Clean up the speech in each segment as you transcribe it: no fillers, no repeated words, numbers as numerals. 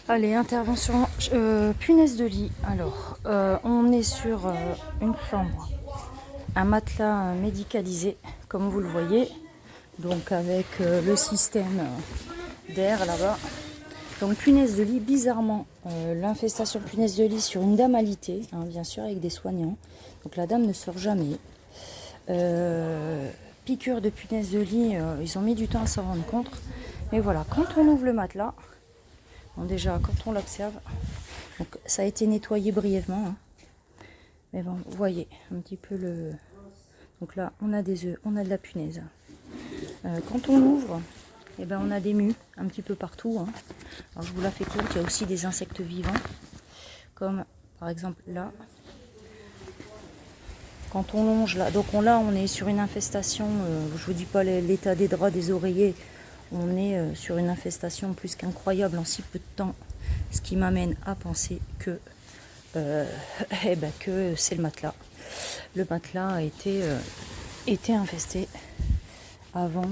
Allez, intervention punaise de lit. Alors, on est sur une chambre, un matelas médicalisé, comme vous le voyez, donc avec le système d'air là-bas. Donc punaise de lit, bizarrement, l'infestation punaise de lit sur une dame alitée, hein, bien sûr avec des soignants. Donc la dame ne sort jamais. Piqûre de punaise de lit, ils ont mis du temps à s'en rendre compte. Mais voilà, quand on ouvre le matelas, bon, déjà quand on l'observe, donc ça a été nettoyé brièvement. Hein. Mais bon, vous voyez un petit peu le... Donc là, on a des œufs, on a de la punaise. Quand on l'ouvre, eh ben, on a des mues un petit peu partout. Hein. Alors je vous la fais courte, il y a aussi des insectes vivants, comme par exemple là. Quand on longe là, donc là on est sur une infestation, je vous dis pas l'état des draps, des oreillers, on est sur une infestation plus qu'incroyable en si peu de temps, ce qui m'amène à penser que, eh ben, que c'est le matelas. Le matelas a été infesté avant,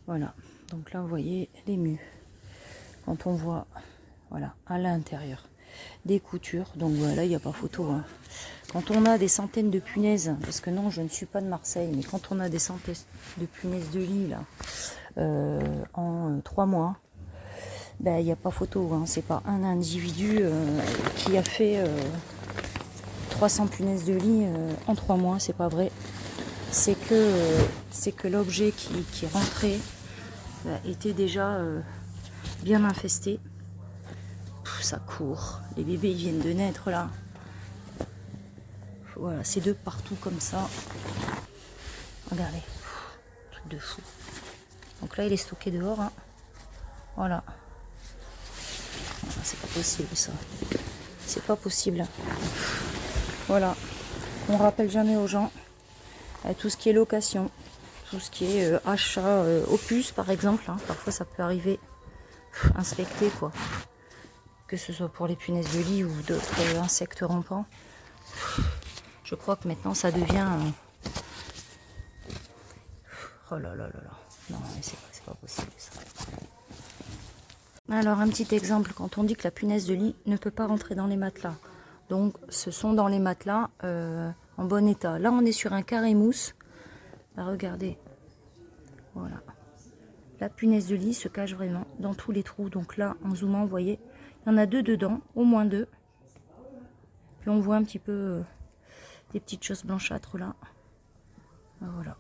voilà. Donc là vous voyez les mues. Quand on voit, voilà, à l'intérieur des coutures, donc voilà, il n'y a pas photo. Hein. Quand on a des centaines de punaises, parce que non, je ne suis pas de Marseille, mais quand on a des centaines de punaises de lit là, en 3 mois, ben il n'y a pas photo. Hein. C'est pas un individu qui a fait 300 punaises de lit en 3 mois, c'est pas vrai. C'est que l'objet qui est rentré était déjà bien infesté. Ça court, les bébés ils viennent de naître là. Voilà, c'est de partout comme ça. Regardez, truc de fou. Donc là il est stocké dehors. Hein. Voilà. C'est pas possible ça. C'est pas possible. Voilà. On rappelle jamais aux gens tout ce qui est location, tout ce qui est achat opus par exemple. Hein. Parfois ça peut arriver. Inspecter quoi. Que ce soit pour les punaises de lit ou d'autres insectes rampants. Je crois que maintenant ça devient... Oh là là là là. Non mais c'est pas possible ça. Alors un petit exemple, quand on dit que la punaise de lit ne peut pas rentrer dans les matelas. Donc ce sont dans les matelas en bon état. Là on est sur un carré mousse. Là, regardez. Voilà. La punaise de lit se cache vraiment dans tous les trous. Donc là en zoomant vous voyez, il y en a 2 dedans, au moins 2. Puis on voit un petit peu des petites choses blanchâtres là. Voilà.